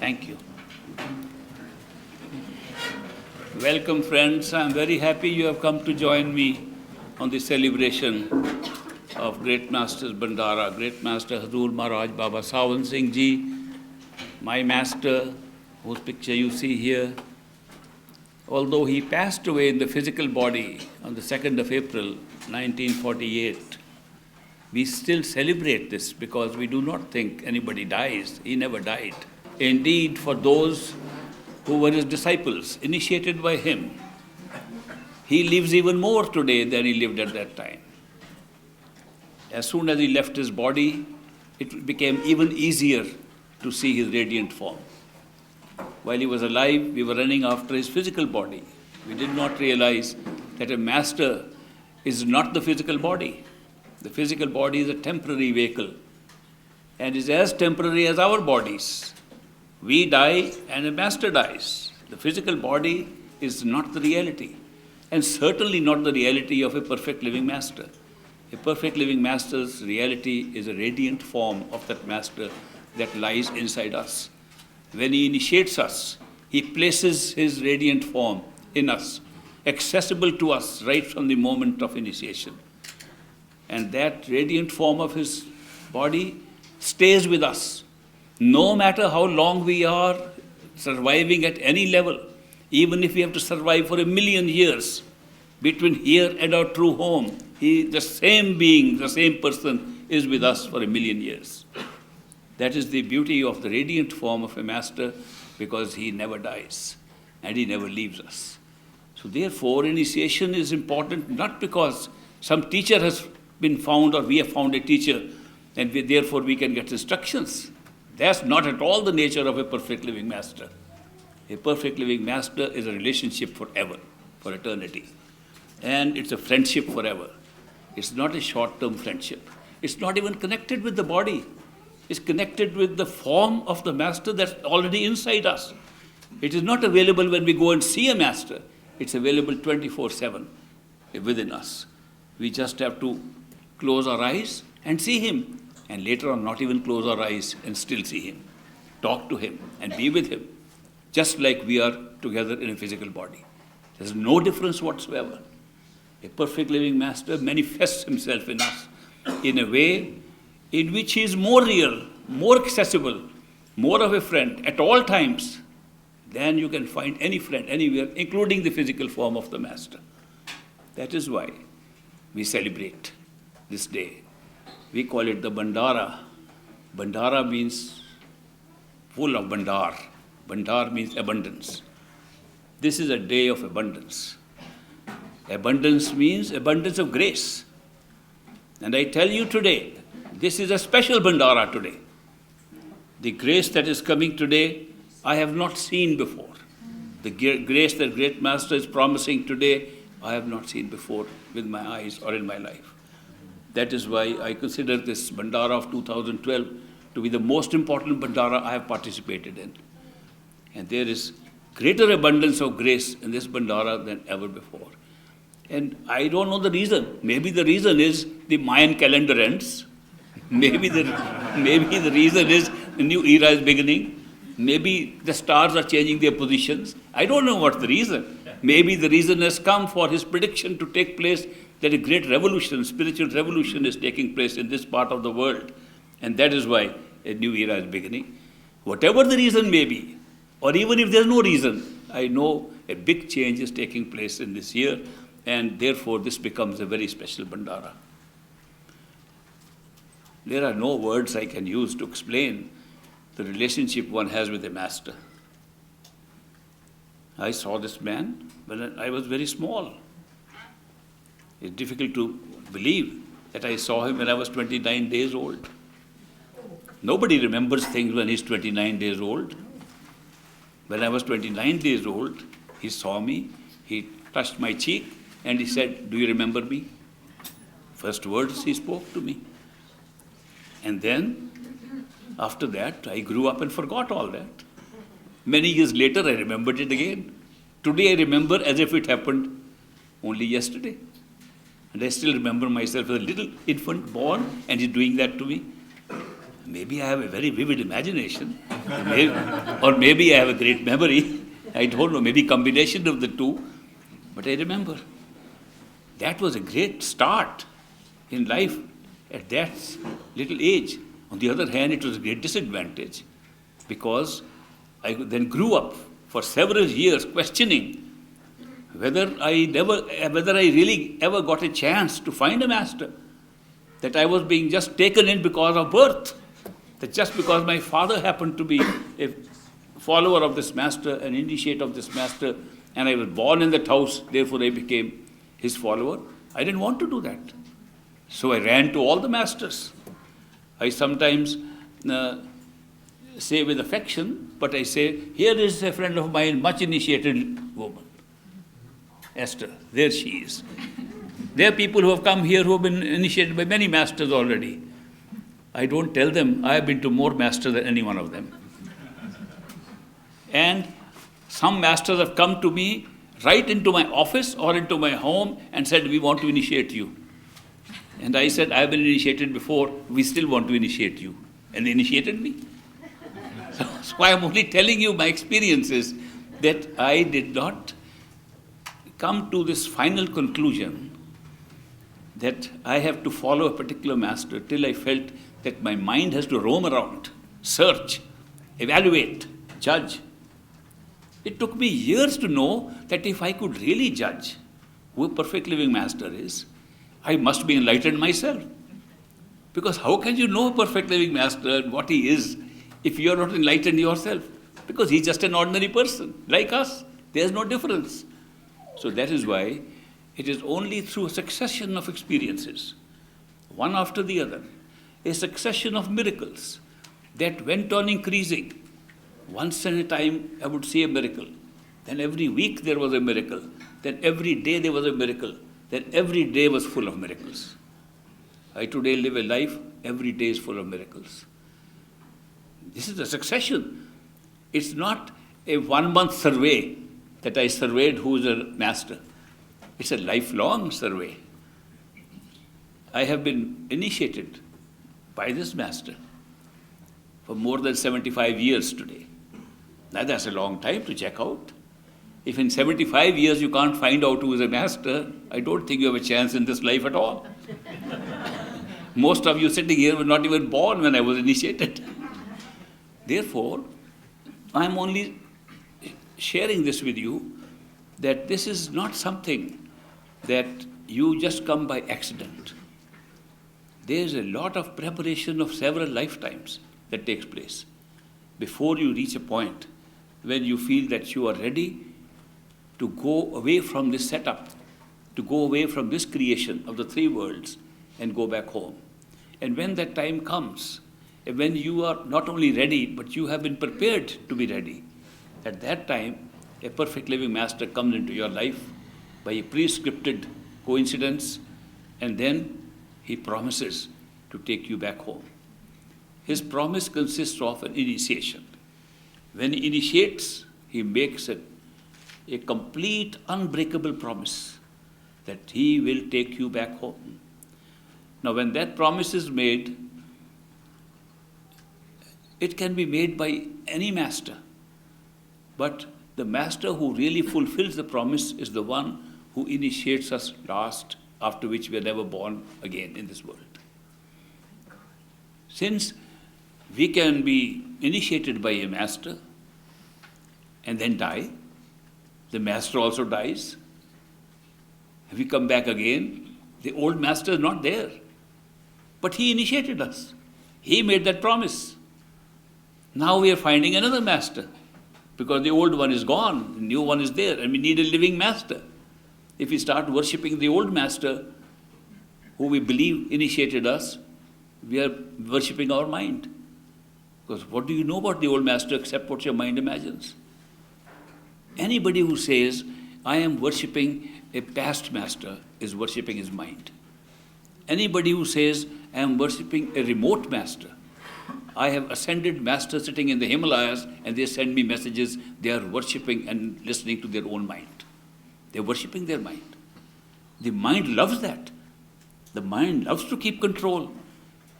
Thank you. Welcome, friends. I'm very happy you have come to join me on the celebration of Great Masters Bhandara, Great Master Hazur Maharaj Baba Sawan Singh Ji, my master, whose picture you see here. Although he passed away in the physical body on the 2nd of April, 1948, we still celebrate this because we do not think anybody dies. He never died. Indeed, for those who were his disciples, initiated by him, he lives even more today than he lived at that time. As soon as he left his body, it became even easier to see his radiant form. While he was alive, we were running after his physical body. We did not realize that a master is not the physical body. The physical body is a temporary vehicle and is as temporary as our bodies. We die and a master dies. The physical body is not the reality, and certainly not the reality of a perfect living master. A perfect living master's reality is a radiant form of that master that lies inside us. When he initiates us, he places his radiant form in us, accessible to us right from the moment of initiation. And that radiant form of his body stays with us. No matter how long we are surviving at any level, even if we have to survive for 1,000,000 years, between here and our true home, the same being, the same person is with us for 1,000,000 years. That is the beauty of the radiant form of a master, because he never dies and he never leaves us. So therefore, initiation is important not because some teacher has been found or we have found a teacher and therefore we can get instructions. That's not at all the nature of a perfect living master. A perfect living master is a relationship forever, for eternity. And it's a friendship forever. It's not a short-term friendship. It's not even connected with the body. It's connected with the form of the master that's already inside us. It is not available when we go and see a master. It's available 24/7 within us. We just have to close our eyes and see him. And later on, not even close our eyes and still see him. Talk to him and be with him, just like we are together in a physical body. There's no difference whatsoever. A perfect living master manifests himself in us in a way in which he is more real, more accessible, more of a friend at all times than you can find any friend anywhere, including the physical form of the master. That is why we celebrate this day. We call it the Bhandara. Bhandara means full of Bhandar. Bhandar means abundance. This is a day of abundance. Abundance means abundance of grace. And I tell you today, this is a special Bhandara today. The grace that is coming today, I have not seen before. The grace that Great Master is promising today, I have not seen before with my eyes or in my life. That is why I consider this Bhandara of 2012 to be the most important Bhandara I have participated in. And there is greater abundance of grace in this Bhandara than ever before. And I don't know the reason. Maybe the reason is the Mayan calendar ends. Maybe the reason is the new era is beginning. Maybe the stars are changing their positions. I don't know what's the reason. Maybe the reason has come for his prediction to take place that a great revolution, spiritual revolution is taking place in this part of the world. And that is why a new era is beginning. Whatever the reason may be, or even if there's no reason, I know a big change is taking place in this year, and therefore this becomes a very special Bhandara. There are no words I can use to explain the relationship one has with a master. I saw this man when I was very small. It's difficult to believe that I saw him when I was 29 days old. Nobody remembers things when he's 29 days old. When I was 29 days old, He saw me, he touched my cheek, and he said, "Do you remember me?" First words he spoke to me. And then, after that, I grew up and forgot all that. Many years later, I remembered it again. Today, I remember as if it happened only yesterday. And I still remember myself as a little infant born, and he's doing that to me. Maybe I have a very vivid imagination, or maybe I have a great memory. I don't know, maybe combination of the two. But I remember. That was a great start in life at that little age. On the other hand, it was a great disadvantage, because I then grew up for several years questioning whether I really ever got a chance to find a master, that I was being just taken in because of birth, that just because my father happened to be a follower of this master, an initiate of this master, and I was born in that house, therefore I became his follower. I didn't want to do that. So I ran to all the masters. I sometimes say with affection, but I say, here is a friend of mine, much initiated woman. Esther, there she is. There are people who have come here who have been initiated by many masters already. I don't tell them I have been to more masters than any one of them. And some masters have come to me right into my office or into my home and said, we want to initiate you. And I said, I have been initiated before, we still want to initiate you. And they initiated me. So I am only telling you my experiences, that I did not come to this final conclusion that I have to follow a particular master till I felt that my mind has to roam around, search, evaluate, judge. It took me years to know that if I could really judge who a perfect living master is, I must be enlightened myself. Because how can you know a perfect living master and what he is if you are not enlightened yourself? Because he's just an ordinary person, like us. There's no difference. So that is why it is only through a succession of experiences, one after the other, a succession of miracles that went on increasing. Once in a time, I would say a miracle. Then every week there was a miracle. Then every day there was a miracle. Then every day was full of miracles. I today live a life, every day is full of miracles. This is a succession. It's not a 1 month survey that I surveyed who is a master. It's a lifelong survey. I have been initiated by this master for more than 75 years today. Now that's a long time to check out. If in 75 years you can't find out who is a master, I don't think you have a chance in this life at all. Most of you sitting here were not even born when I was initiated. Therefore, I'm only sharing this with you, that this is not something that you just come by accident. There is a lot of preparation of several lifetimes that takes place before you reach a point when you feel that you are ready to go away from this setup, to go away from this creation of the three worlds and go back home. And when that time comes, when you are not only ready, but you have been prepared to be ready, at that time, a perfect living master comes into your life by a pre-scripted coincidence, and then he promises to take you back home. His promise consists of an initiation. When he initiates, he makes a complete, unbreakable promise that he will take you back home. Now, when that promise is made, it can be made by any master. But the master who really fulfills the promise is the one who initiates us last, after which we are never born again in this world. Since we can be initiated by a master and then die, the master also dies. If we come back again, the old master is not there. But he initiated us. He made that promise. Now we are finding another master, because the old one is gone, the new one is there, and we need a living master. If we start worshipping the old master, who we believe initiated us, we are worshipping our mind. Because what do you know about the old master except what your mind imagines? Anybody who says, I am worshipping a past master is worshipping his mind. Anybody who says, I am worshipping a remote master, I have ascended master sitting in the Himalayas and they send me messages, they are worshipping and listening to their own mind. They are worshipping their mind. The mind loves that. The mind loves to keep control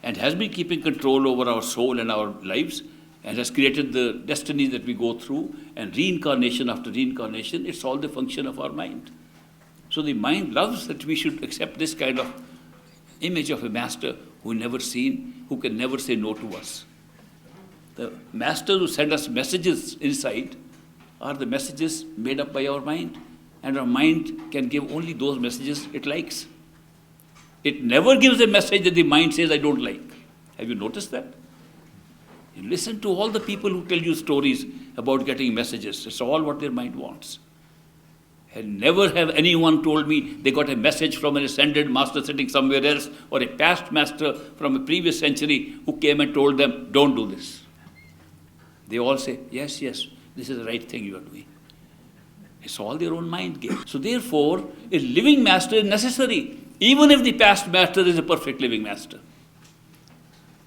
and has been keeping control over our soul and our lives and has created the destiny that we go through, and reincarnation after reincarnation, it's all the function of our mind. So the mind loves that we should accept this kind of image of a master who never seen, who can never say no to us. The masters who send us messages inside are the messages made up by our mind, and our mind can give only those messages it likes. It never gives a message that the mind says, I don't like. Have you noticed that? You listen to all the people who tell you stories about getting messages. It's all what their mind wants. And never have anyone told me they got a message from an ascended master sitting somewhere else, or a past master from a previous century who came and told them, don't do this. They all say, yes, yes, this is the right thing you are doing. It's all their own mind game. So therefore, a living master is necessary, even if the past master is a perfect living master.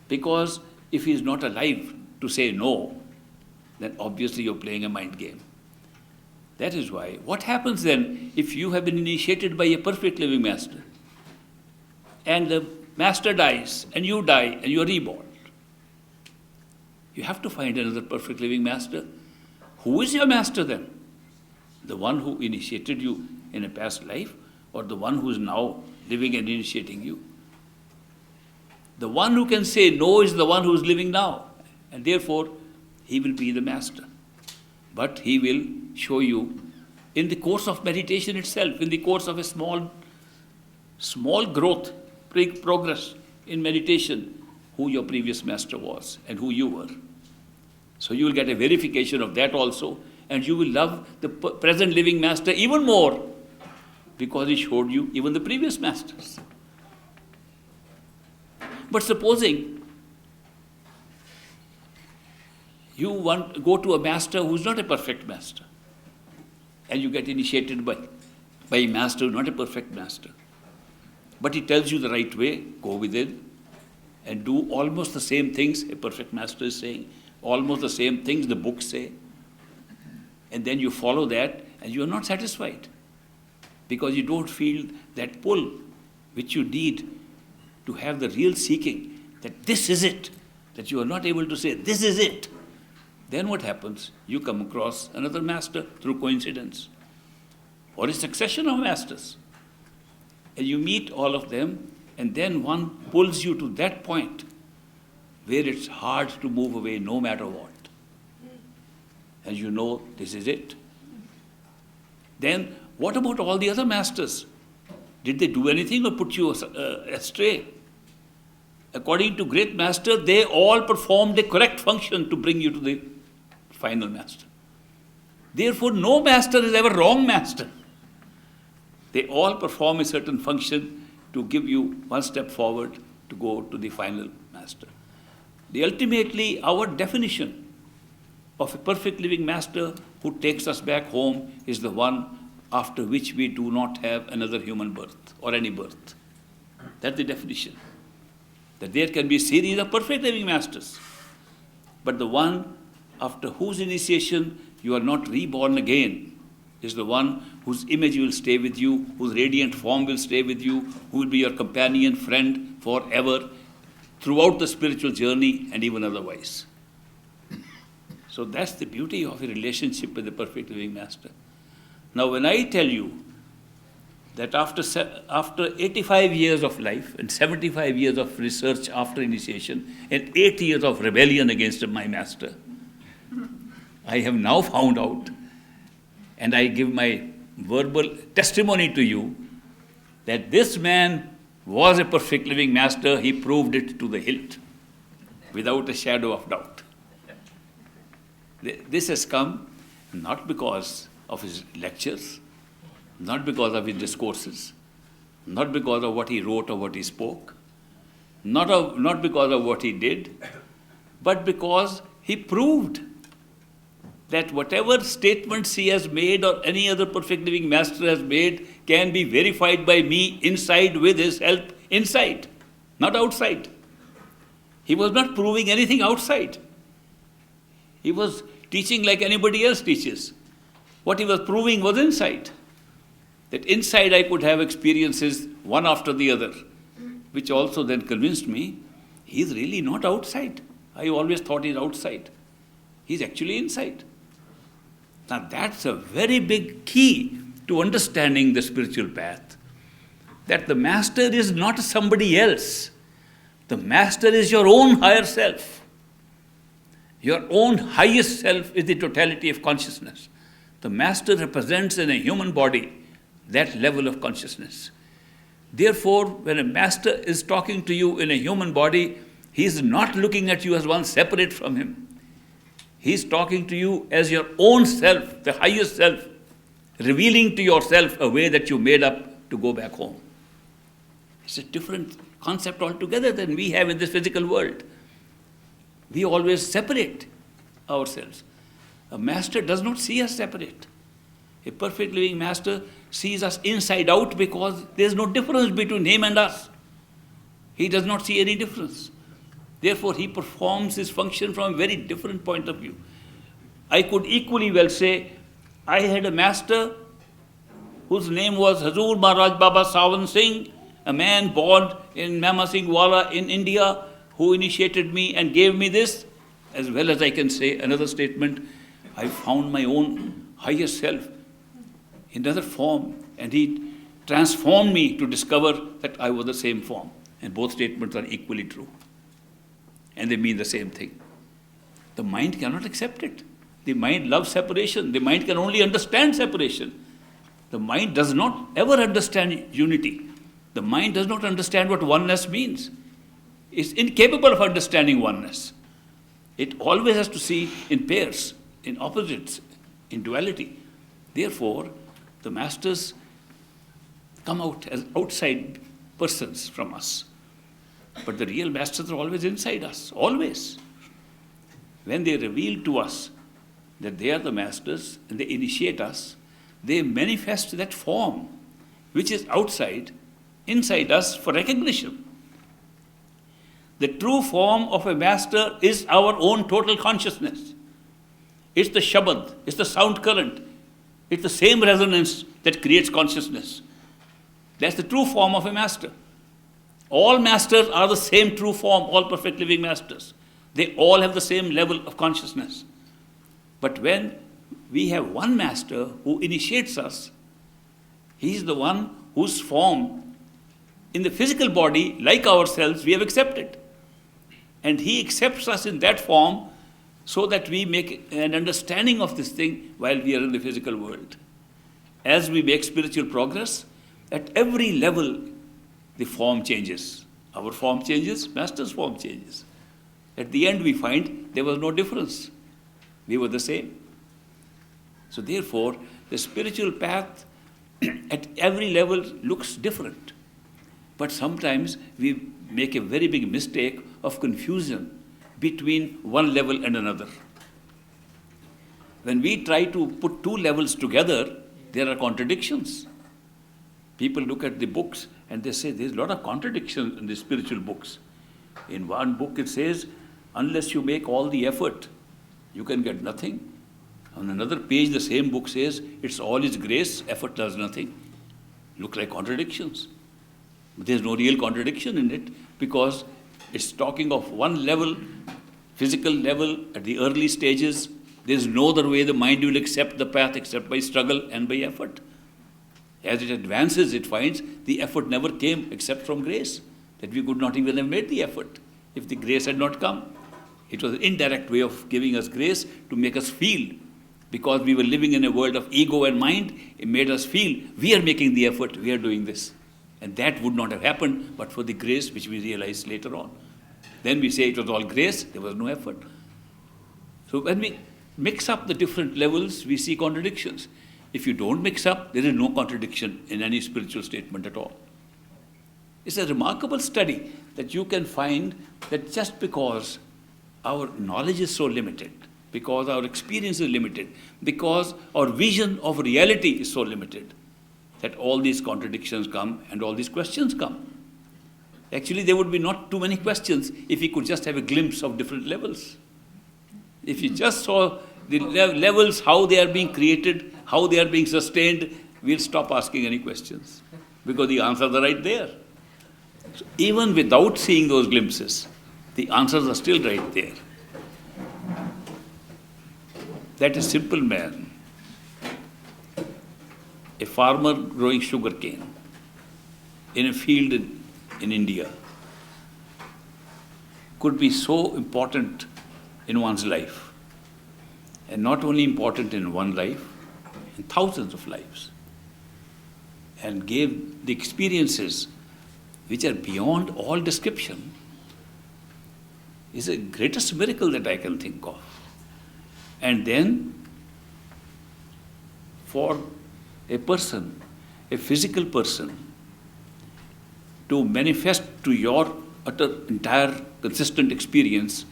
Because if he is not alive to say no, then obviously you're playing a mind game. That is why, what happens then if you have been initiated by a perfect living master and the master dies and you die and you are reborn? You have to find another perfect living master. Who is your master then? The one who initiated you in a past life, or the one who is now living and initiating you? The one who can say no is the one who is living now, and therefore he will be the master. But he will show you in the course of meditation itself, in the course of a small growth, progress in meditation, who your previous master was and who you were. So you will get a verification of that also, and you will love the present living master even more because he showed you even the previous masters. But supposing you go to a master who is not a perfect master, and you get initiated by a master who is not a perfect master, but he tells you the right way, go within and do almost the same things a perfect master is saying, almost the same things the books say, and then you follow that and you are not satisfied because you don't feel that pull which you need to have the real seeking, that this is it, that you are not able to say, this is it. Then what happens? You come across another master through coincidence, or a succession of masters. And you meet all of them, and then one pulls you to that point where it's hard to move away no matter what. And you know this is it. Then what about all the other masters? Did they do anything or put you astray? According to great master, they all performed a correct function to bring you to the final master. Therefore, no master is ever wrong master. They all perform a certain function to give you one step forward to go to the final master. Ultimately, our definition of a perfect living master who takes us back home is the one after which we do not have another human birth or any birth. That's the definition. That there can be a series of perfect living masters, but the one after whose initiation you are not reborn again is the one whose image will stay with you, whose radiant form will stay with you, who will be your companion, friend forever, throughout the spiritual journey and even otherwise. So that's the beauty of a relationship with the perfect living master. Now when I tell you that after 85 years of life and 75 years of research after initiation and 8 years of rebellion against my master, I have now found out, and I give my verbal testimony to you, that this man was a perfect living master. He proved it to the hilt, without a shadow of doubt. This has come not because of his lectures, not because of his discourses, not because of what he wrote or what he spoke, not because of what he did, but because he proved that whatever statements he has made or any other perfect living master has made can be verified by me inside with his help inside, not outside. He was not proving anything outside. He was teaching like anybody else teaches. What he was proving was inside. That inside I could have experiences one after the other, which also then convinced me he's really not outside. I always thought he's outside. He's actually inside. Now that's a very big key to understanding the spiritual path. That the master is not somebody else. The master is your own higher self. Your own highest self is the totality of consciousness. The master represents in a human body that level of consciousness. Therefore, when a master is talking to you in a human body, he is not looking at you as one separate from him. He is talking to you as your own self, the highest self, revealing to yourself a way that you made up to go back home. It's a different concept altogether than we have in this physical world. We always separate ourselves. A master does not see us separate. A perfect living master sees us inside out because there is no difference between him and us. He does not see any difference. Therefore, he performs his function from a very different point of view. I could equally well say, I had a master whose name was Hazur Maharaj Baba Sawan Singh, a man born in Mama Singh Wala in India, who initiated me and gave me this, as well as I can say another statement, I found my own higher self in another form, and he transformed me to discover that I was the same form. And both statements are equally true. And they mean the same thing. The mind cannot accept it. The mind loves separation. The mind can only understand separation. The mind does not ever understand unity. The mind does not understand what oneness means. It's incapable of understanding oneness. It always has to see in pairs, in opposites, in duality. Therefore, the masters come out as outside persons from us. But the real masters are always inside us, always. When they reveal to us that they are the masters and they initiate us, they manifest that form which is outside, inside us for recognition. The true form of a master is our own total consciousness. It's the Shabad, it's the sound current, it's the same resonance that creates consciousness. That's the true form of a master. All masters are the same true form, all perfect living masters. They all have the same level of consciousness. But when we have one master who initiates us, he is the one whose form in the physical body, like ourselves, we have accepted. And he accepts us in that form so that we make an understanding of this thing while we are in the physical world. As we make spiritual progress, at every level, the form changes. Our form changes, master's form changes. At the end, we find there was no difference. We were the same. So therefore, the spiritual path at every level looks different. But sometimes we make a very big mistake of confusion between one level and another. When we try to put two levels together, there are contradictions. People look at the books and they say there's a lot of contradiction in the spiritual books. In one book it says, unless you make all the effort, you can get nothing. On another page, the same book says, it's all His grace, effort does nothing. Look like contradictions. But there's no real contradiction in it because it's talking of one level, physical level at the early stages. There's no other way the mind will accept the path except by struggle and by effort. As it advances, it finds the effort never came except from grace, that we could not even have made the effort if the grace had not come. It was an indirect way of giving us grace to make us feel. Because we were living in a world of ego and mind, it made us feel we are making the effort, we are doing this. And that would not have happened but for the grace which we realized later on. Then we say it was all grace, there was no effort. So when we mix up the different levels, we see contradictions. If you don't mix up, there is no contradiction in any spiritual statement at all. It's a remarkable study that you can find that just because our knowledge is so limited, because our experience is limited, because our vision of reality is so limited, that all these contradictions come and all these questions come. Actually, there would be not too many questions if we could just have a glimpse of different levels. If you just saw the levels, how they are being created, how they are being sustained, we'll stop asking any questions, because the answers are right there. So even without seeing those glimpses, the answers are still right there. That a simple man, a farmer growing sugarcane in a field in India, could be so important in one's life. And not only important in one life, in thousands of lives. And gave the experiences which are beyond all description, is the greatest miracle that I can think of. And then, for a person, a physical person, to manifest to your entire consistent experience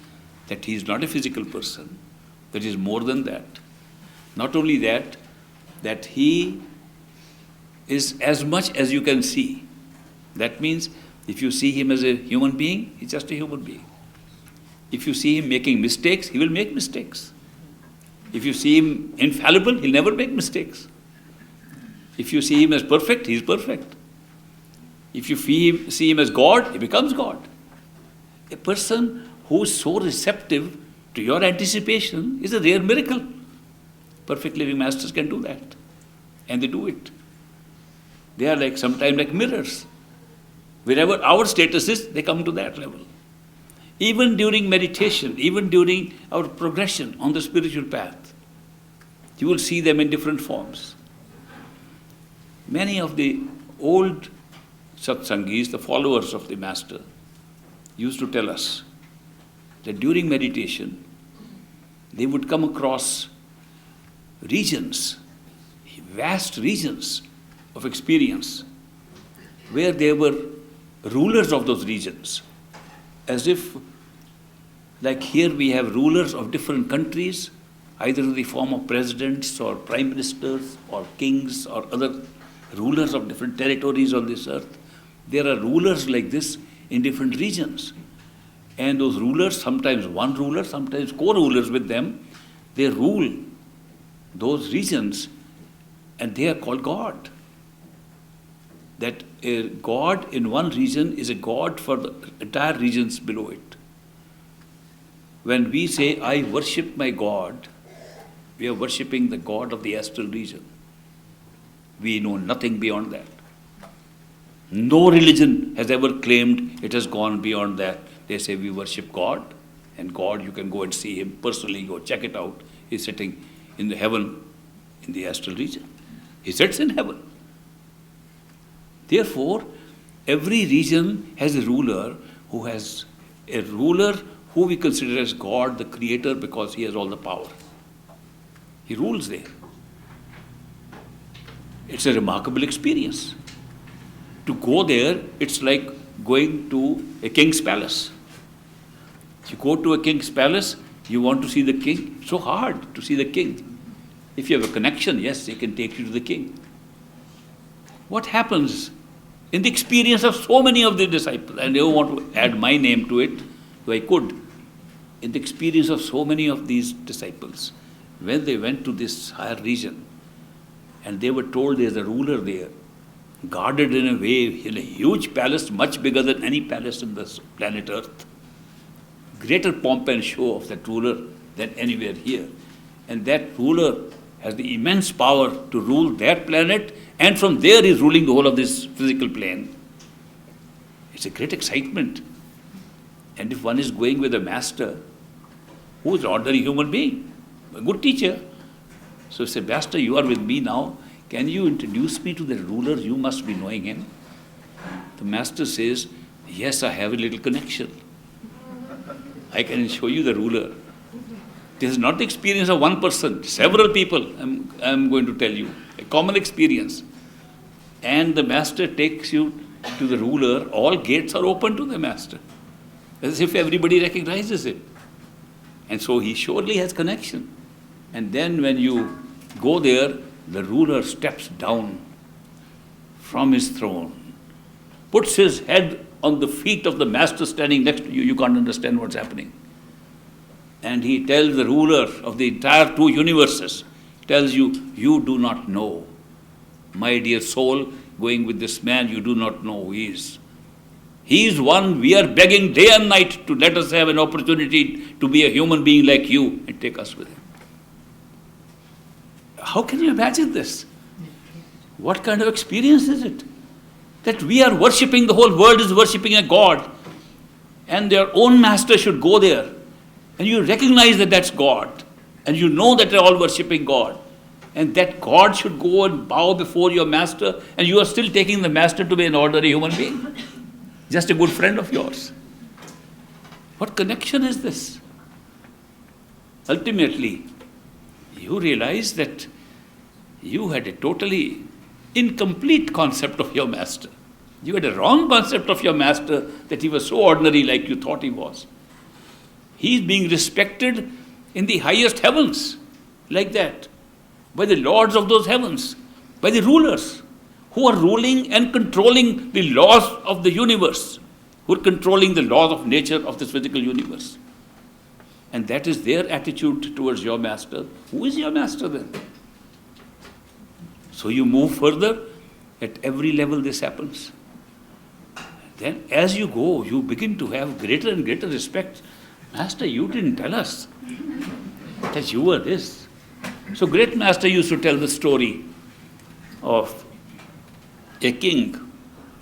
that he is not a physical person, that is more than that. Not only that, that he is as much as you can see. That means if you see him as a human being, he's just a human being. If you see him making mistakes, he will make mistakes. If you see him infallible, he'll never make mistakes. If you see him as perfect, he's perfect. If you see him as God, he becomes God. A person who is so receptive to your anticipation is a rare miracle. Perfect living masters can do that. And they do it. They are sometimes like mirrors. Wherever our status is, they come to that level. Even during meditation, even during our progression on the spiritual path, you will see them in different forms. Many of the old satsangis, the followers of the master, used to tell us that during meditation, they would come across regions, vast regions of experience, where there were rulers of those regions. As if, like here we have rulers of different countries, either in the form of presidents or prime ministers or kings or other rulers of different territories on this earth. There are rulers like this in different regions. And those rulers, sometimes one ruler, sometimes co-rulers with them, they rule those regions, and they are called God. That a God in one region is a God for the entire regions below it. When we say, I worship my God, we are worshipping the God of the astral region. We know nothing beyond that. No religion has ever claimed it has gone beyond that. They say we worship God, and God, you can go and see him personally, go check it out. He's sitting in the heaven, in the astral region. He sits in heaven. Therefore, every region has a ruler who we consider as God, the creator, because he has all the power. He rules there. It's a remarkable experience. To go there, it's like going to a king's palace. If you go to a king's palace, you want to see the king. It's so hard to see the king. If you have a connection, yes, he can take you to the king. What happens in the experience of so many of the disciples, and I don't want to add my name to it, though I could, in the experience of so many of these disciples, when they went to this higher region, and they were told there's a ruler there, guarded in a way, in a huge palace, much bigger than any palace in this planet Earth. Greater pomp and show of that ruler than anywhere here. And that ruler has the immense power to rule that planet, and from there he's ruling the whole of this physical plane. It's a great excitement. And if one is going with a master, who is an ordinary human being, a good teacher, so say, Master, you are with me now, can you introduce me to the ruler? You must be knowing him. The master says, yes, I have a little connection. I can show you the ruler. This is not the experience of one person, several people, I'm going to tell you, a common experience. And the master takes you to the ruler, all gates are open to the master, as if everybody recognizes him. And so he surely has connection. And then when you go there, the ruler steps down from his throne, puts his head on the feet of the master standing next to you. You can't understand what's happening. And he tells the ruler of the entire two universes, tells you, you do not know. My dear soul, going with this man, you do not know who he is. He is one we are begging day and night to let us have an opportunity to be a human being like you and take us with him. How can you imagine this? What kind of experience is it? That we are worshipping, the whole world is worshipping a God, and their own master should go there, and you recognize that that's God, and you know that they're all worshipping God, and that God should go and bow before your master, and you are still taking the master to be an ordinary human being, just a good friend of yours. What connection is this? Ultimately, you realize that you had a totally incomplete concept of your master. You had a wrong concept of your master, that he was so ordinary like you thought he was. He is being respected in the highest heavens, like that, by the lords of those heavens, by the rulers who are ruling and controlling the laws of the universe, who are controlling the laws of nature of this physical universe. And that is their attitude towards your master. Who is your master then? So you move further, at every level this happens. Then as you go, you begin to have greater and greater respect. Master, you didn't tell us that you were this. So great master used to tell the story of a king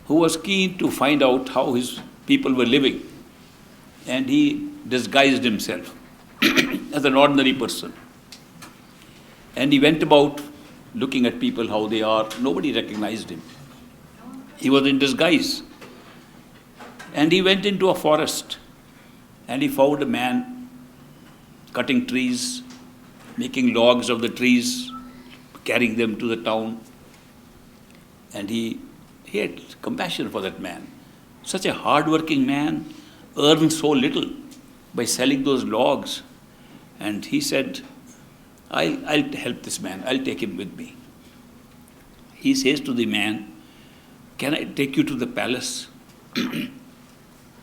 who was keen to find out how his people were living. And he disguised himself as an ordinary person. And he went about looking at people how they are. Nobody recognized him. He was in disguise. And he went into a forest and he found a man cutting trees, making logs of the trees, carrying them to the town. And he had compassion for that man. Such a hard-working man, earned so little by selling those logs. And he said, I'll help this man. I'll take him with me. He says to the man, can I take you to the palace?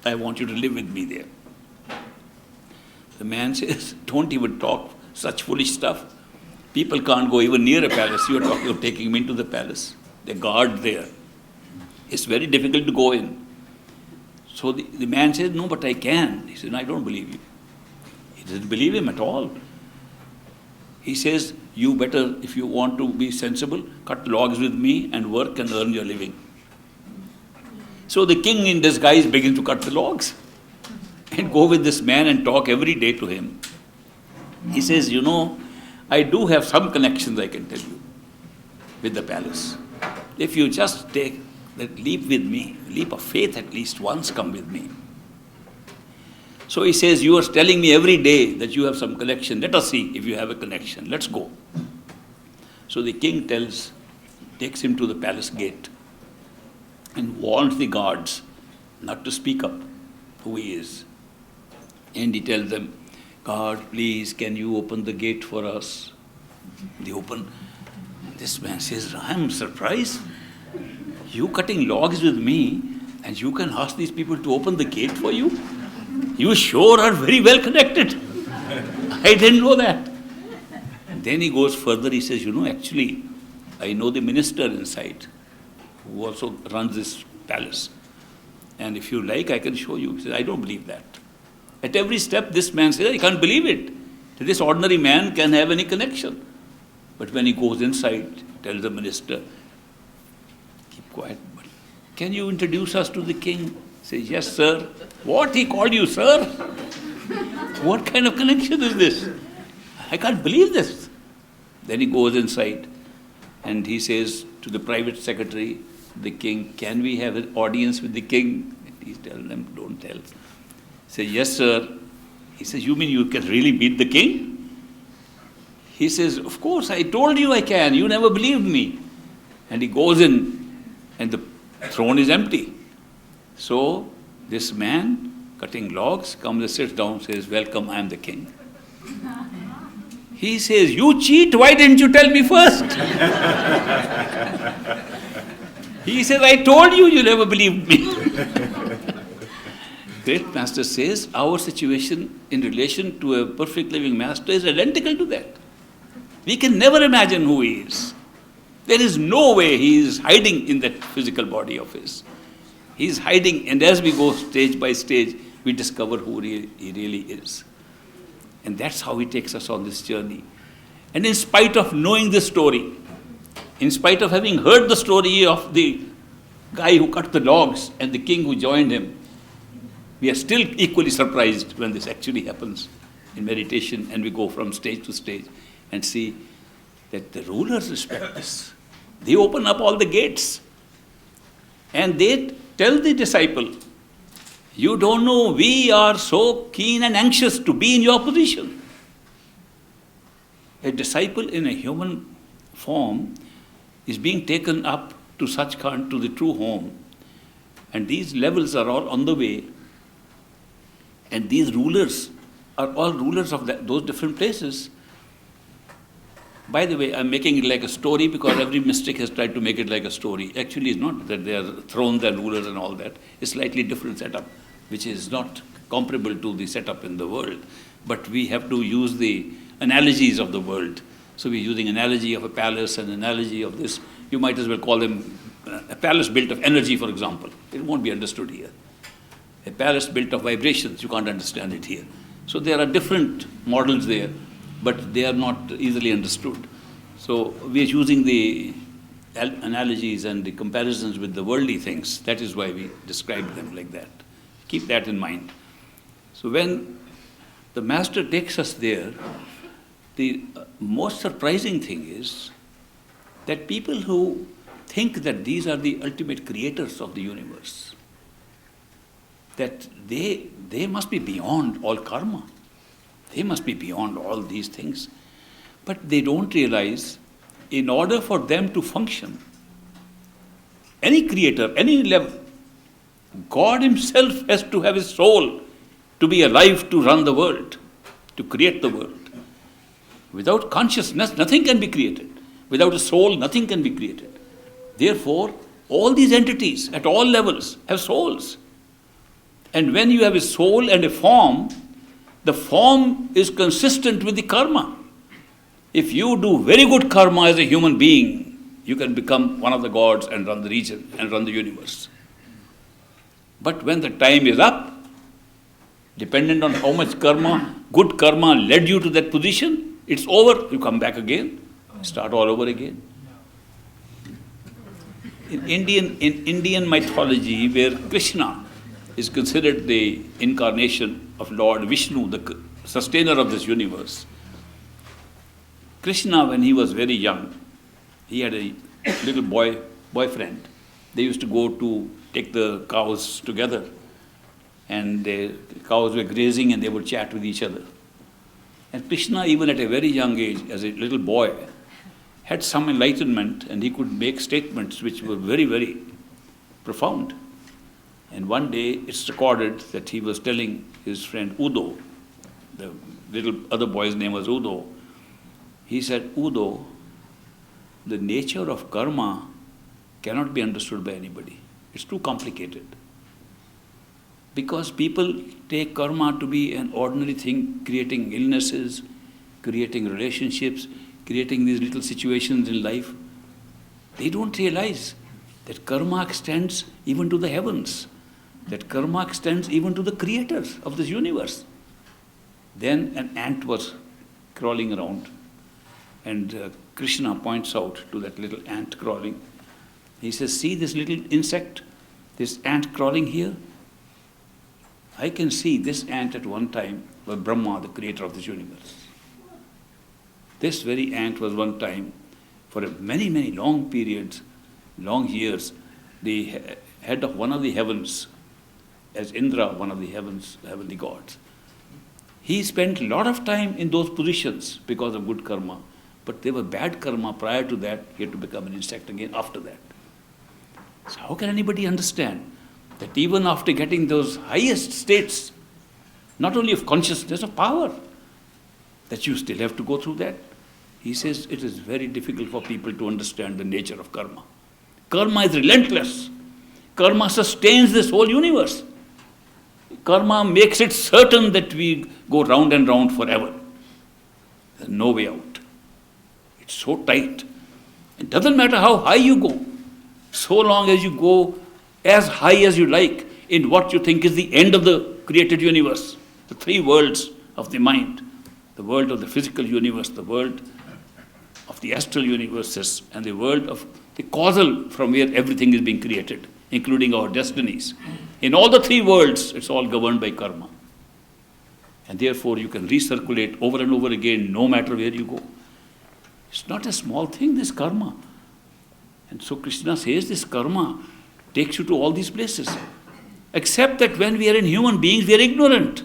I want you to live with me there. The man says, don't even talk such foolish stuff. People can't go even near a palace. You're talking of taking me into the palace. The guard there. It's very difficult to go in. So the man says, no, but I can. He says, no, I don't believe you. He doesn't believe him at all. He says, you better, if you want to be sensible, cut logs with me and work and earn your living. So the king in disguise begins to cut the logs and go with this man and talk every day to him. He says, you know, I do have some connections, I can tell you, with the palace. If you just take that leap with me, leap of faith at least once, come with me. So he says, you are telling me every day that you have some connection. Let us see if you have a connection. Let's go. So the king takes him to the palace gate and warns the guards not to speak up who he is. And he tells them, guard, please, can you open the gate for us? They open. This man says, I am surprised. You cutting logs with me and you can ask these people to open the gate for you? You sure are very well connected. I didn't know that. Then he goes further. He says, you know, actually, I know the minister inside who also runs this palace. And if you like, I can show you. He says, I don't believe that. At every step, this man says, I can't believe it, that this ordinary man can have any connection. But when he goes inside, tells the minister, keep quiet. But can you introduce us to the king? He says, yes, sir. What? He called you, sir? What kind of connection is this? I can't believe this. Then he goes inside and he says to the private secretary, the king, can we have an audience with the king? And he's telling them, don't tell. He says, yes, sir. He says, you mean you can really beat the king? He says, of course, I told you I can. You never believed me. And he goes in and the throne is empty. So this man cutting logs comes and sits down and says, welcome, I am the king. He says, you cheat, why didn't you tell me first? He says, I told you, you never believed me. Great Master says, our situation in relation to a perfect living Master is identical to that. We can never imagine who he is. There is no way he is hiding in that physical body of his. He is hiding, and as we go stage by stage, we discover who he really is. And that's how he takes us on this journey. And in spite of knowing this story, in spite of having heard the story of the guy who cut the logs and the king who joined him, we are still equally surprised when this actually happens in meditation, and we go from stage to stage and see that the rulers respect this. They open up all the gates and they tell the disciple, you don't know, we are so keen and anxious to be in your position. A disciple in a human form is being taken up to Sachkhand, to the true home. And these levels are all on the way. And these rulers are all rulers of those different places. By the way, I'm making it like a story because every mystic has tried to make it like a story. Actually, it's not that they are thrones and rulers and all that. It's slightly different setup, which is not comparable to the setup in the world. But we have to use the analogies of the world. So we're using analogy of a palace and analogy of this. You might as well call them a palace built of energy, for example. It won't be understood here. A palace built of vibrations, you can't understand it here. So there are different models there, but they are not easily understood. So we are using the analogies and the comparisons with the worldly things. That is why we describe them like that. Keep that in mind. So when the Master takes us there, the most surprising thing is that people who think that these are the ultimate creators of the universe, that they must be beyond all karma. They must be beyond all these things. But they don't realize, in order for them to function, any creator, any level, God himself has to have his soul to be alive to run the world, to create the world. Without consciousness, nothing can be created. Without a soul, nothing can be created. Therefore, all these entities at all levels have souls. And when you have a soul and a form, the form is consistent with the karma. If you do very good karma as a human being, you can become one of the gods and run the region and run the universe. But when the time is up, dependent on how much karma, good karma led you to that position, it's over. You come back again, start all over again. In Indian mythology, where Krishna is considered the incarnation of Lord Vishnu, the sustainer of this universe. Krishna, when he was very young, he had a little boyfriend. They used to go to take the cows together, and the cows were grazing and they would chat with each other. And Krishna, even at a very young age, as a little boy, had some enlightenment, and he could make statements which were very, very profound. And one day it's recorded that he was telling his friend Udo, the little other boy's name was Udo. He said, Udo, the nature of karma cannot be understood by anybody. It's too complicated. Because people take karma to be an ordinary thing, creating illnesses, creating relationships, creating these little situations in life. They don't realize that karma extends even to the heavens, that karma extends even to the creators of this universe. Then an ant was crawling around, and Krishna points out to that little ant crawling. He says, see this little insect, this ant crawling here? I can see this ant at one time was Brahma, the creator of this universe. This very ant was one time, for many, many long periods, long years, the head of one of the heavens, as Indra, one of the heavenly gods. He spent a lot of time in those positions because of good karma, but there were bad karma prior to that. He had to become an insect again after that. So how can anybody understand that even after getting those highest states, not only of consciousness, of power, that you still have to go through that? He says it is very difficult for people to understand the nature of karma. Karma is relentless. Karma sustains this whole universe. Karma makes it certain that we go round and round forever. There's no way out. It's so tight. It doesn't matter how high you go, so long as you go as high as you like in what you think is the end of the created universe. The three worlds of the mind. The world of the physical universe, the world of the astral universes, and the world of the causal from where everything is being created, including our destinies. In all the three worlds, it's all governed by karma. And therefore, you can recirculate over and over again, no matter where you go. It's not a small thing, this karma. And so Krishna says this karma takes you to all these places. Except that when we are in human beings, we are ignorant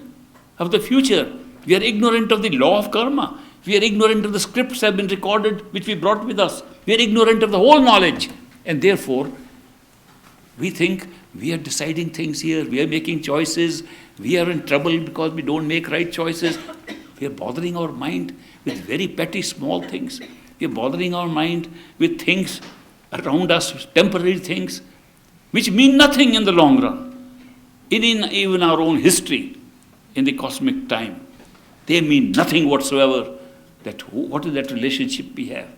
of the future. We are ignorant of the law of karma. We are ignorant of the scripts that have been recorded, which we brought with us. We are ignorant of the whole knowledge. And therefore, we think we are deciding things here. We are making choices. We are in trouble because we don't make right choices. We are bothering our mind with very petty, small things. We are bothering our mind with things around us, temporary things, which mean nothing in the long run. In even our own history, in the cosmic time, they mean nothing whatsoever. What is that relationship we have?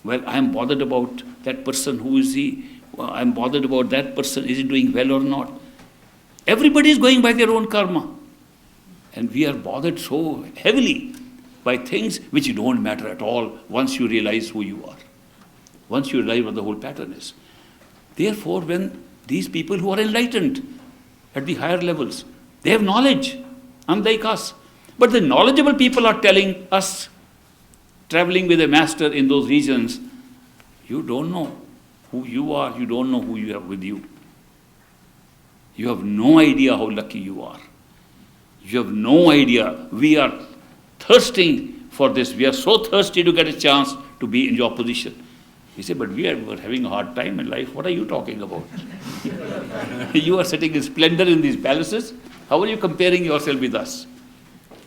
Well, I am bothered about that person. Who is he? Well, I am bothered about that person. Is he doing well or not? Everybody is going by their own karma. And we are bothered so heavily by things which don't matter at all once you realize who you are. Once you realize what the whole pattern is. Therefore, when these people who are enlightened at the higher levels, they have knowledge, unlike us. But the knowledgeable people are telling us, traveling with a master in those regions, you don't know who you are, you don't know who you have with you. You have no idea how lucky you are. You have no idea. We are thirsting for this. We are so thirsty to get a chance to be in your position. He said, but we're having a hard time in life. What are you talking about? You are sitting in splendor in these palaces. How are you comparing yourself with us?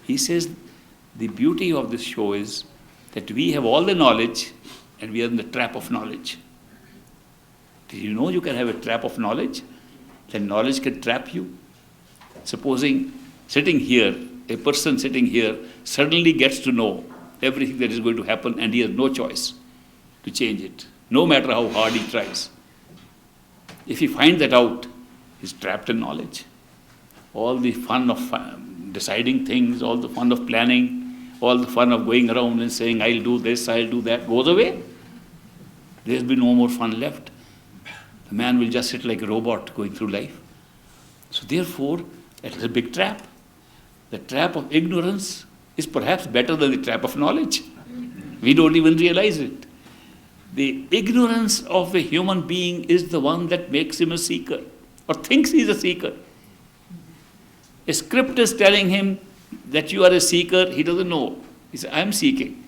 He says, the beauty of this show is that we have all the knowledge and we are in the trap of knowledge. Did you know you can have a trap of knowledge? That knowledge can trap you. Supposing sitting here, a person sitting here suddenly gets to know everything that is going to happen and he has no choice to change it, no matter how hard he tries. If he finds that out, he's trapped in knowledge. All the fun of deciding things, all the fun of planning, all the fun of going around and saying, I'll do this, I'll do that, goes away. There's been no more fun left. The man will just sit like a robot going through life. So therefore, it is a big trap. The trap of ignorance is perhaps better than the trap of knowledge. We don't even realize it. The ignorance of a human being is the one that makes him a seeker, or thinks he's a seeker. A script is telling him that you are a seeker, he doesn't know. He says, I'm seeking.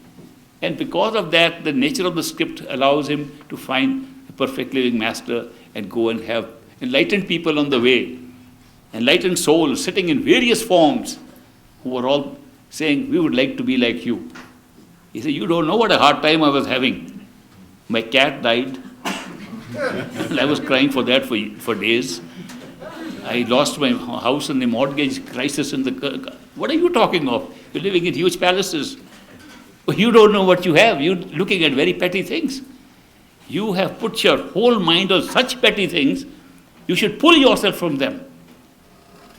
And because of that, the nature of the script allows him to find a perfect living master and go and have enlightened people on the way, enlightened souls sitting in various forms who are all saying, we would like to be like you. He said, you don't know what a hard time I was having. My cat died. And I was crying for that for days. I lost my house in the mortgage crisis in the... What are you talking of? You're living in huge palaces. You don't know what you have. You're looking at very petty things. You have put your whole mind on such petty things, you should pull yourself from them.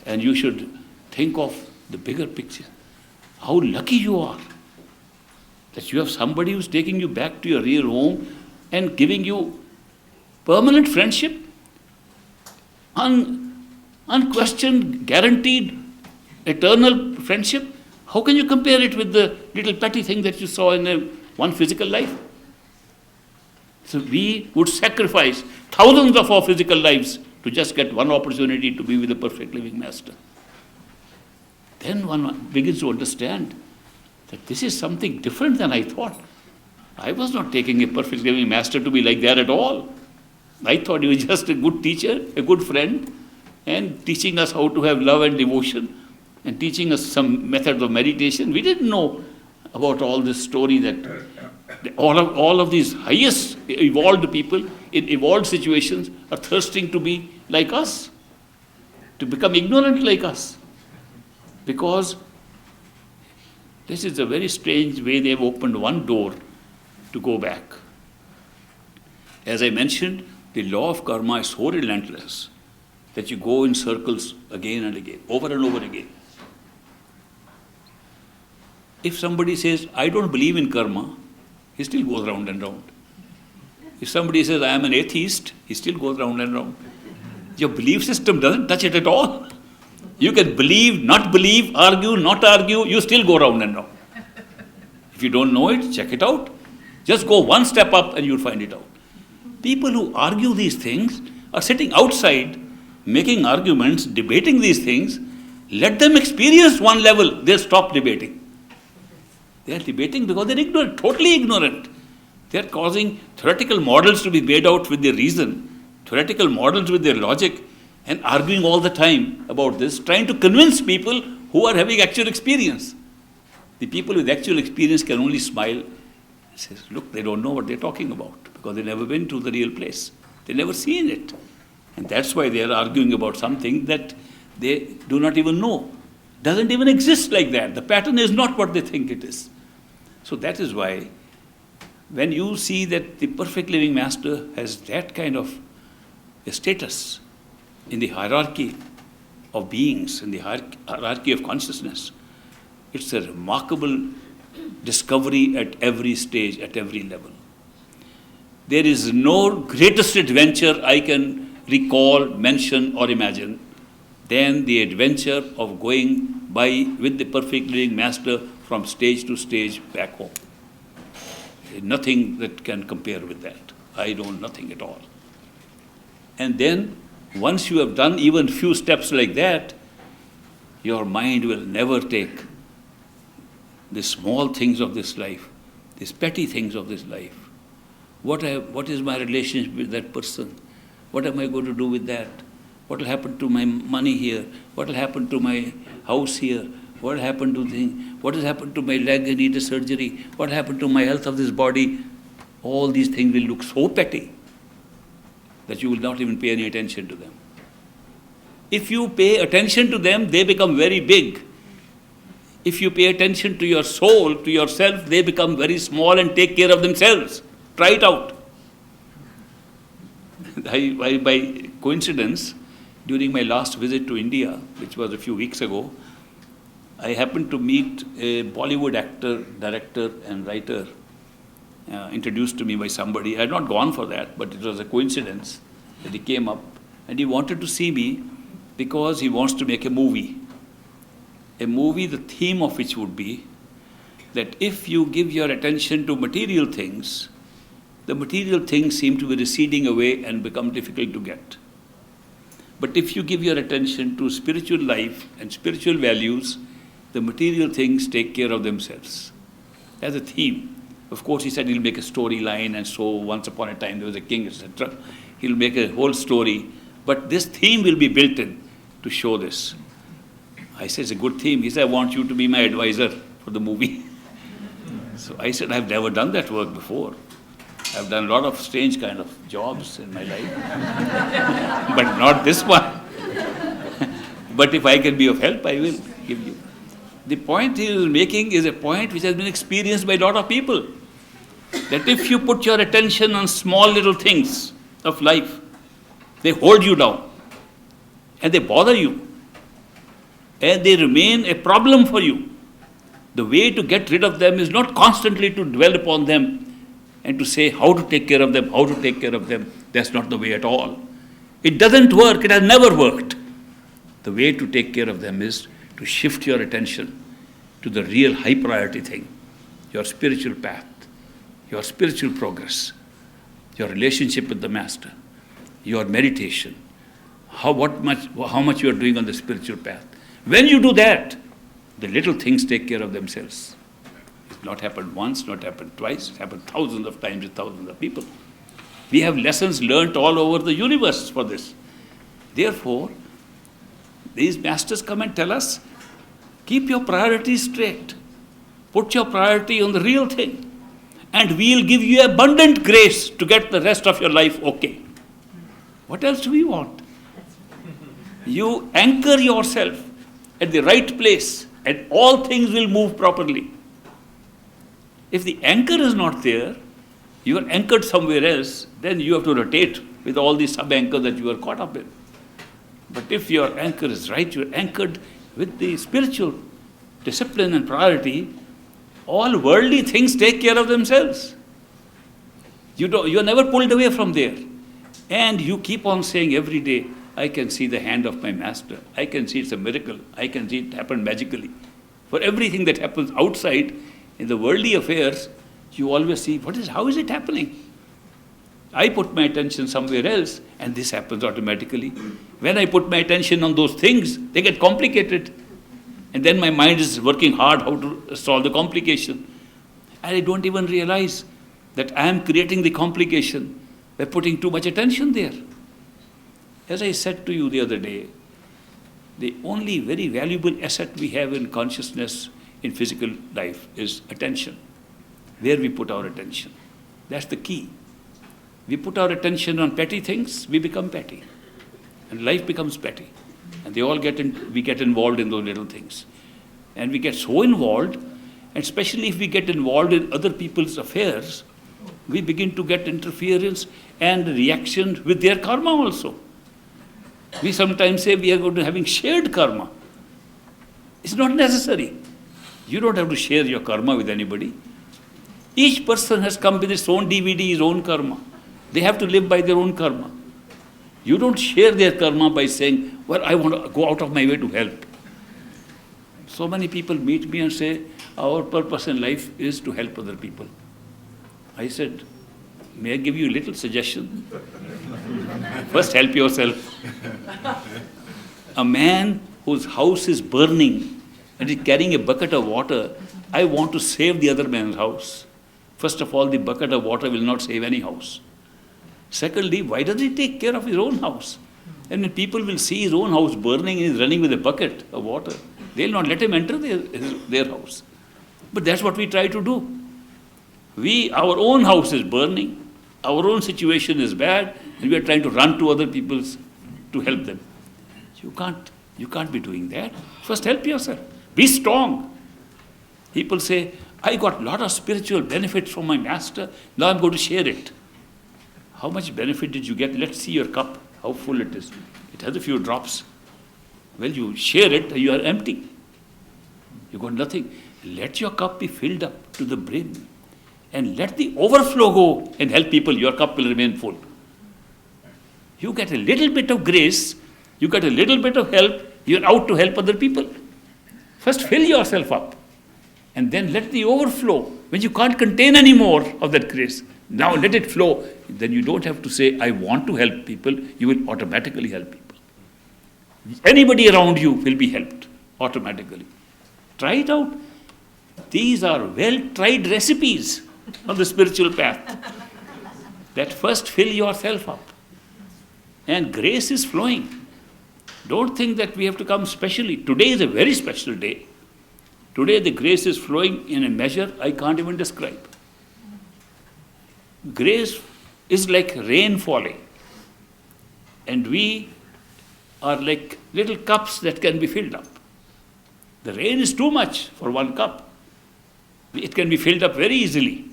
And you should think of the bigger picture. How lucky you are that you have somebody who's taking you back to your real home and giving you permanent friendship, unquestioned, guaranteed, eternal friendship. How can you compare it with the little petty thing that you saw in one physical life? So we would sacrifice thousands of our physical lives to just get one opportunity to be with the perfect living master. Then one begins to understand that this is something different than I thought. I was not taking a perfect living master to be like that at all. I thought he was just a good teacher, a good friend, and teaching us how to have love and devotion and teaching us some methods of meditation. We didn't know about all this story that all of these highest evolved people in evolved situations are thirsting to be like us, to become ignorant like us. Because this is a very strange way they have opened one door to go back. As I mentioned, the law of karma is so relentless that you go in circles again and again, over and over again. If somebody says, I don't believe in karma, he still goes round and round. If somebody says, I am an atheist, he still goes round and round. Your belief system doesn't touch it at all. You can believe, not believe, argue, not argue, you still go round and round. If you don't know it, check it out. Just go one step up and you'll find it out. People who argue these things are sitting outside, making arguments, debating these things. Let them experience one level, they'll stop debating. They're debating because they're ignorant, totally ignorant. They're causing theoretical models to be made out with their reason, theoretical models with their logic, and arguing all the time about this, trying to convince people who are having actual experience. The people with actual experience can only smile and say, look, they don't know what they're talking about because they've never been to the real place. They've never seen it. And that's why they are arguing about something that they do not even know. Doesn't even exist like that. The pattern is not what they think it is. So that is why when you see that the perfect living master has that kind of a status in the hierarchy of beings, in the hierarchy of consciousness, it's a remarkable discovery at every stage, at every level. There is no greatest adventure I can recall, mention, or imagine than the adventure of going by with the perfect living master from stage to stage back home. Nothing that can compare with that. I know nothing at all. And then, once you have done even few steps like that, your mind will never take the small things of this life, these petty things of this life. What is my relationship with that person? What am I going to do with that? What will happen to my money here? What will happen to my house here? What will happen to what has happened to my leg? I need a surgery. What happened to my health of this body? All these things will look so petty that you will not even pay any attention to them. If you pay attention to them, they become very big. If you pay attention to your soul, to yourself, they become very small and take care of themselves. Try it out. By coincidence, during my last visit to India, which was a few weeks ago, I happened to meet a Bollywood actor, director, and writer, introduced to me by somebody. I had not gone for that, but it was a coincidence that he came up and he wanted to see me because he wants to make a movie. A movie, the theme of which would be that if you give your attention to material things, the material things seem to be receding away and become difficult to get. But if you give your attention to spiritual life and spiritual values, the material things take care of themselves. As a theme. Of course, he said he'll make a storyline, and so once upon a time there was a king, etc. He'll make a whole story, but this theme will be built in to show this. I said, it's a good theme. He said, I want you to be my advisor for the movie. So I said, I've never done that work before. I've done a lot of strange kind of jobs in my life, but not this one. But if I can be of help, I will give you. The point he is making is a point which has been experienced by a lot of people. That if you put your attention on small little things of life, they hold you down and they bother you and they remain a problem for you. The way to get rid of them is not constantly to dwell upon them and to say how to take care of them, how to take care of them. That's not the way at all. It doesn't work. It has never worked. The way to take care of them is to shift your attention to the real high priority thing, your spiritual path, your spiritual progress, your relationship with the Master, your meditation, how much you are doing on the spiritual path. When you do that, the little things take care of themselves. It's not happened once, not happened twice, it's happened thousands of times with thousands of people. We have lessons learnt all over the universe for this. Therefore, these masters come and tell us Keep your priorities straight. Put your priority on the real thing. And we'll give you abundant grace to get the rest of your life okay. What else do we want? You anchor yourself at the right place and all things will move properly. If the anchor is not there, you are anchored somewhere else, then you have to rotate with all the sub-anchors that you are caught up in. But if your anchor is right, you are anchored with the spiritual discipline and priority, all worldly things take care of themselves. You are never pulled away from there. And you keep on saying every day, I can see the hand of my master. I can see it's a miracle. I can see it happen magically. For everything that happens outside in the worldly affairs, you always see, how is it happening? I put my attention somewhere else and this happens automatically. When I put my attention on those things, they get complicated. And then my mind is working hard how to solve the complication. And I don't even realize that I am creating the complication by putting too much attention there. As I said to you the other day, the only very valuable asset we have in consciousness in physical life is attention. Where we put our attention. That's the key. We put our attention on petty things, we become petty. And life becomes petty. And we get involved in those little things. And we get so involved, and especially if we get involved in other people's affairs, we begin to get interference and reaction with their karma also. We sometimes say we are going to having shared karma. It's not necessary. You don't have to share your karma with anybody. Each person has come with his own DVD, his own karma. They have to live by their own karma. You don't share their karma by saying, well, I want to go out of my way to help. So many people meet me and say, our purpose in life is to help other people. I said, may I give you a little suggestion? First, help yourself. A man whose house is burning and is carrying a bucket of water, I want to save the other man's house. First of all, the bucket of water will not save any house. Secondly, why does he take care of his own house? And when people will see his own house burning and he's running with a bucket of water, they'll not let him enter their house. But that's what we try to do. Our own house is burning, our own situation is bad, and we are trying to run to other people's to help them. You can't be doing that. First, help yourself. Be strong. People say, I got a lot of spiritual benefits from my master, now I'm going to share it. How much benefit did you get? Let's see your cup, how full it is. It has a few drops. Well, you share it, you are empty. You got nothing. Let your cup be filled up to the brim. And let the overflow go and help people. Your cup will remain full. You get a little bit of grace, you get a little bit of help, you're out to help other people. First, fill yourself up. And then let the overflow. When you can't contain any more of that grace, now let it flow. Then you don't have to say, I want to help people. You will automatically help people. Anybody around you will be helped automatically. Try it out. These are well-tried recipes on the spiritual path. That first fill yourself up. And grace is flowing. Don't think that we have to come specially. Today is a very special day. Today the grace is flowing in a measure I can't even describe. Grace is like rain falling. And we are like little cups that can be filled up. The rain is too much for one cup. It can be filled up very easily.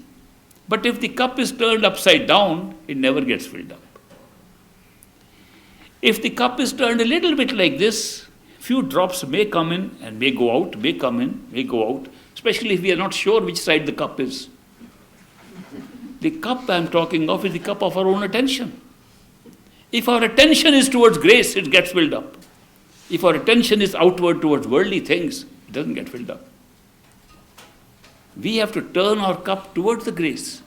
But if the cup is turned upside down, it never gets filled up. If the cup is turned a little bit like this, few drops may come in and may go out, may come in, may go out, especially if we are not sure which side the cup is. The cup I am talking of is the cup of our own attention. If our attention is towards grace, it gets filled up. If our attention is outward towards worldly things, it doesn't get filled up. We have to turn our cup towards the grace.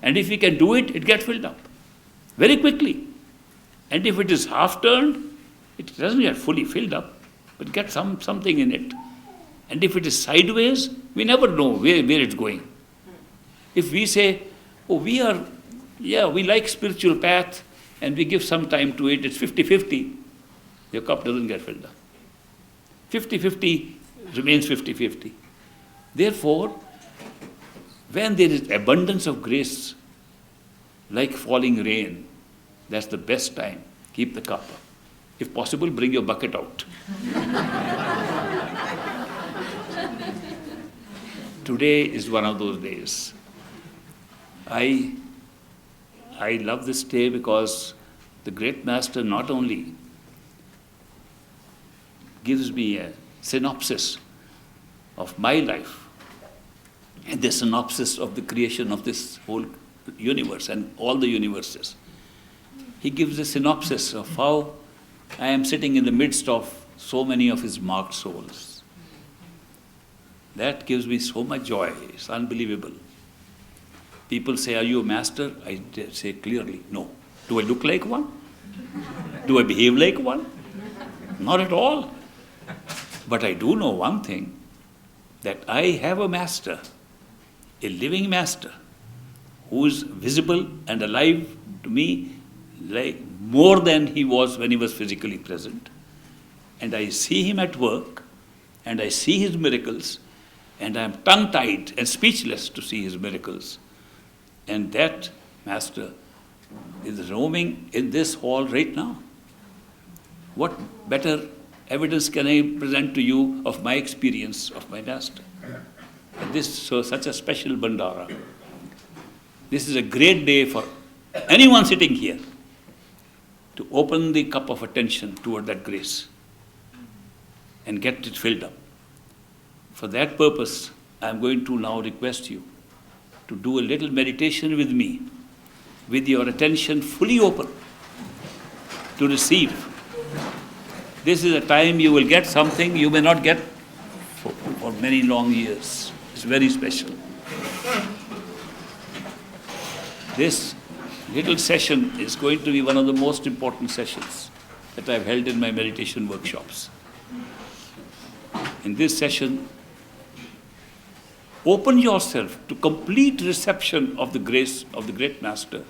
And if we can do it, it gets filled up very quickly. And if it is half turned, it doesn't get fully filled up, but gets something in it. And if it is sideways, we never know where it's going. If we say, oh, we like spiritual path, and we give some time to it, it's 50-50, your cup doesn't get filled up. 50-50 remains 50-50. Therefore, when there is abundance of grace, like falling rain, that's the best time. Keep the cup. If possible, bring your bucket out. Today is one of those days. I love this day because the great master not only gives me a synopsis of my life and the synopsis of the creation of this whole universe and all the universes. He gives a synopsis of how I am sitting in the midst of so many of his marked souls. That gives me so much joy. It's unbelievable. People say, are you a master? I say clearly, no. Do I look like one? Do I behave like one? Not at all. But I do know one thing, that I have a master, a living master, who is visible and alive to me like more than he was when he was physically present. And I see him at work, and I see his miracles, and I am tongue-tied and speechless to see his miracles. And that master is roaming in this hall right now. What better evidence can I present to you of my experience of my master? And this is such a special Bhandara. This is a great day for anyone sitting here to open the cup of attention toward that grace and get it filled up. For that purpose, I am going to now request you to do a little meditation with me, with your attention fully open to receive. This is a time you will get something you may not get for many long years. It's very special. This little session is going to be one of the most important sessions that I've held in my meditation workshops. In this session, open yourself to complete reception of the grace of the great master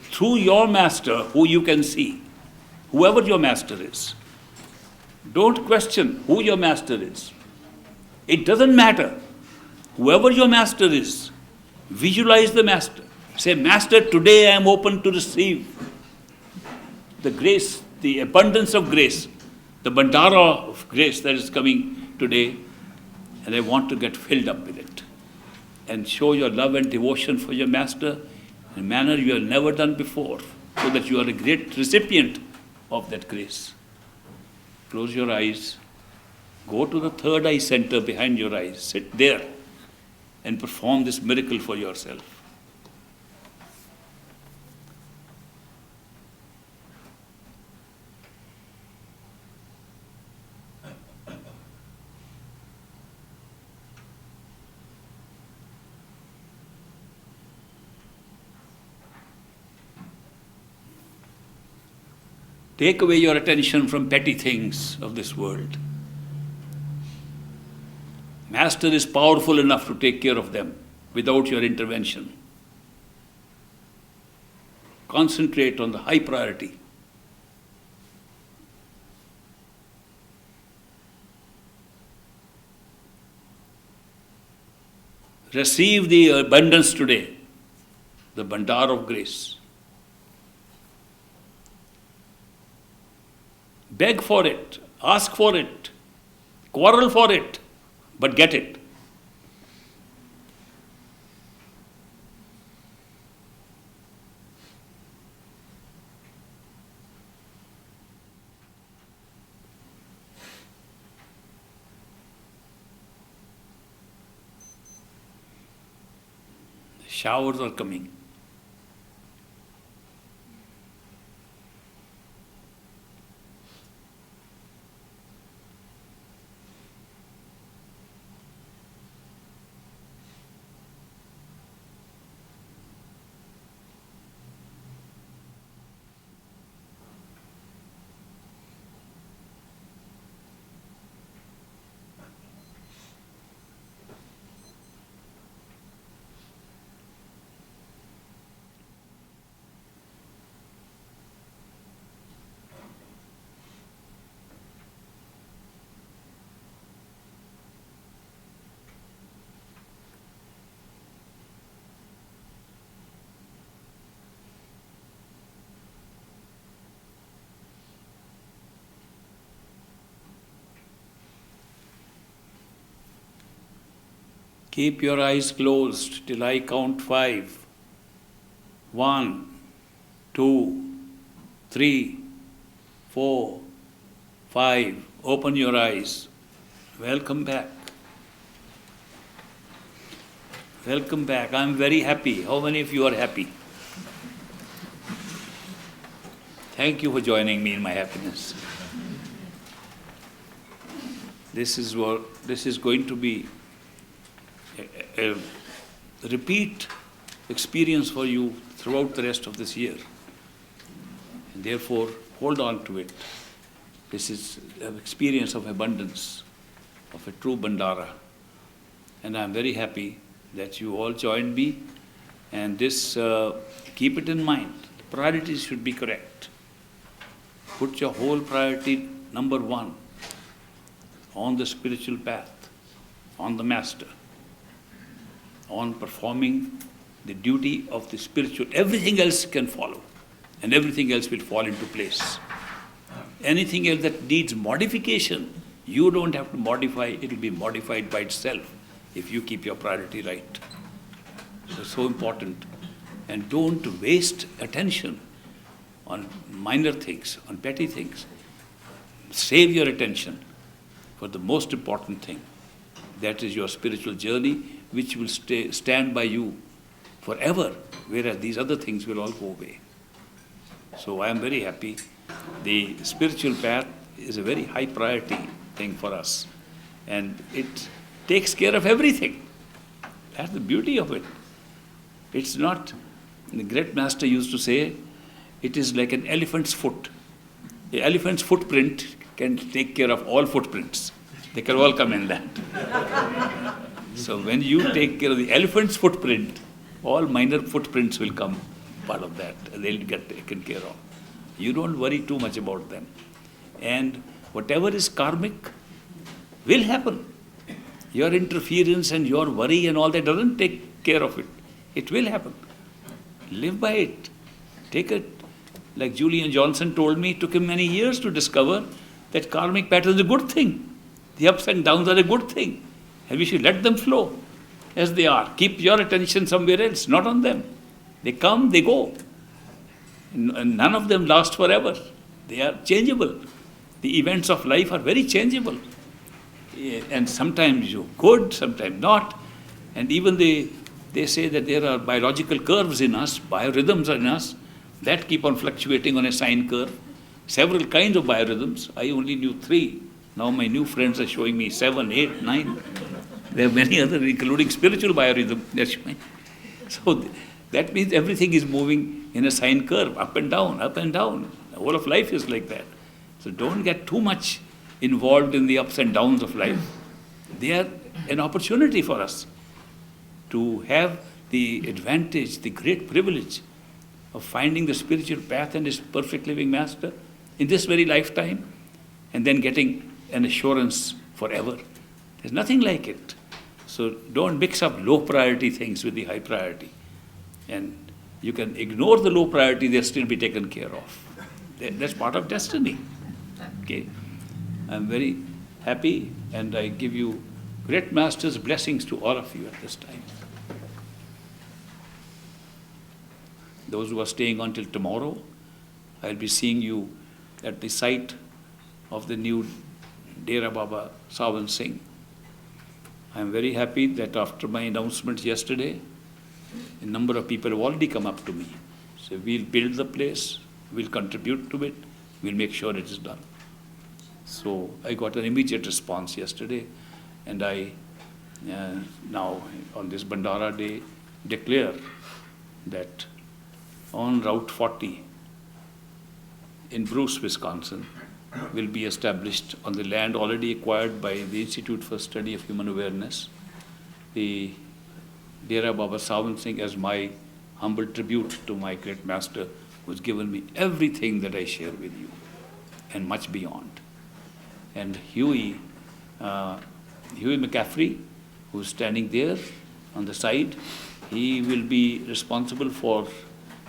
through your master, who you can see, whoever your master is. Don't question who your master is. It doesn't matter. Whoever your master is, visualize the master. Say, Master, today I am open to receive the grace, the abundance of grace, the Bhandara of grace that is coming today, and I want to get filled up with it. And show your love and devotion for your master in a manner you have never done before, so that you are a great recipient of that grace. Close your eyes. Go to the third eye center behind your eyes. Sit there and perform this miracle for yourself. Take away your attention from petty things of this world. Master is powerful enough to take care of them without your intervention. Concentrate on the high priority. Receive the abundance today, the Bhandara of grace. Beg for it, ask for it, quarrel for it, but get it. The showers are coming. Keep your eyes closed till I count 5. 1, 2, 3, 4, 5. Open your eyes. Welcome back. Welcome back. I'm very happy. How many of you are happy? Thank you for joining me in my happiness. This is going to be a repeat experience for you throughout the rest of this year. And therefore, hold on to it. This is an experience of abundance, of a true Bhandara. And I'm very happy that you all joined me. And this, keep it in mind. The priorities should be correct. Put your whole priority, number 1, on the spiritual path, on the Master, on performing the duty of the spiritual. Everything else can follow, and everything else will fall into place. Anything else that needs modification, you don't have to modify, it will be modified by itself if you keep your priority right. So, so important. And don't waste attention on minor things, on petty things. Save your attention for the most important thing. That is your spiritual journey, which will stand by you forever, whereas these other things will all go away. So I am very happy. The spiritual path is a very high priority thing for us. And it takes care of everything. That's the beauty of it. It's not, the great master used to say, it is like an elephant's foot. The elephant's footprint can take care of all footprints. They can all come in that. So when you take care of the elephant's footprint, all minor footprints will come part of that. They'll get taken care of. You don't worry too much about them. And whatever is karmic will happen. Your interference and your worry and all that doesn't take care of it. It will happen. Live by it. Take it. Like Julian Johnson told me, it took him many years to discover that karmic pattern is a good thing. The ups and downs are a good thing. And we should let them flow as they are. Keep your attention somewhere else, not on them. They come, they go. And none of them last forever. They are changeable. The events of life are very changeable. And sometimes you're good, sometimes not. And even they say that there are biological curves in us, biorhythms in us, that keep on fluctuating on a sine curve. Several kinds of biorhythms. I only knew 3. Now my new friends are showing me 7, 8, 9. There are many others, including spiritual biorhythm. So that means everything is moving in a sine curve, up and down, up and down. The whole of life is like that. So don't get too much involved in the ups and downs of life. They are an opportunity for us to have the advantage, the great privilege of finding the spiritual path and His perfect living Master in this very lifetime, and then getting an assurance forever. There's nothing like it. So don't mix up low priority things with the high priority. And you can ignore the low priority, they'll still be taken care of. That's part of destiny. Okay? I'm very happy, and I give you great Master's blessings to all of you at this time. Those who are staying until tomorrow, I'll be seeing you at the site of the new Dera Baba Sawan Singh. I'm very happy that after my announcement yesterday, a number of people have already come up to me. So we'll build the place, we'll contribute to it, we'll make sure it is done. So I got an immediate response yesterday, and I now on this Bhandara day declare that on Route 40 in Bruce, Wisconsin, will be established on the land already acquired by the Institute for Study of Human Awareness, the Dera Baba Sawan Singh, as my humble tribute to my great Master, who has given me everything that I share with you, and much beyond. And Huey McCaffrey, who's standing there on the side, he will be responsible for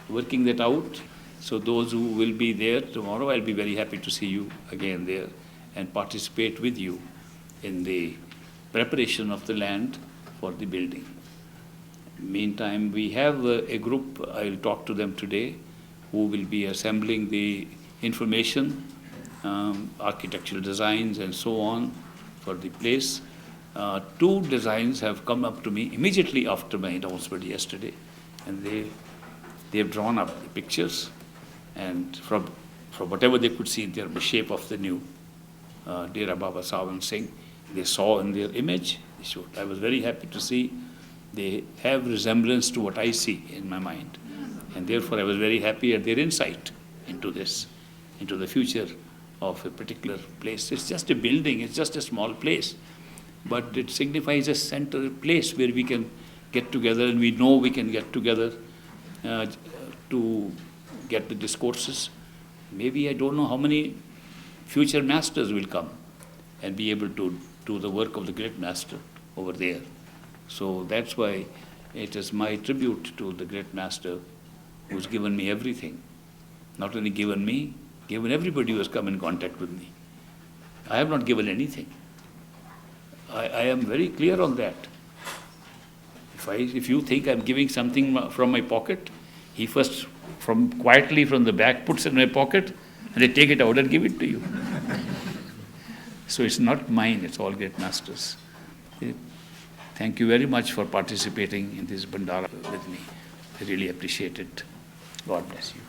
working that out. So those who will be there tomorrow, I'll be very happy to see you again there and participate with you in the preparation of the land for the building. Meantime, we have a group, I'll talk to them today, who will be assembling the information, architectural designs and so on for the place. Two designs have come up to me immediately after my announcement yesterday, and they have drawn up the pictures, and from whatever they could see, the shape of the new Dera Baba Sawan Singh, they saw in their image. I was very happy to see they have resemblance to what I see in my mind, and therefore I was very happy at their insight into this, into the future of a particular place. It's just a building, it's just a small place, but it signifies a center place where we can get together, and we know we can get together to get the discourses. Maybe I don't know how many future masters will come and be able to do the work of the great master over there. So that's why it is my tribute to the great master who's given me everything. Not only given me, given everybody who has come in contact with me. I have not given anything. I am very clear on that. If you think I'm giving something from my pocket, he first, quietly from the back, puts it in my pocket, and I take it out and give it to you. So it's not mine, it's all great masters. Thank you very much for participating in this Bhandara with me. I really appreciate it. God bless you.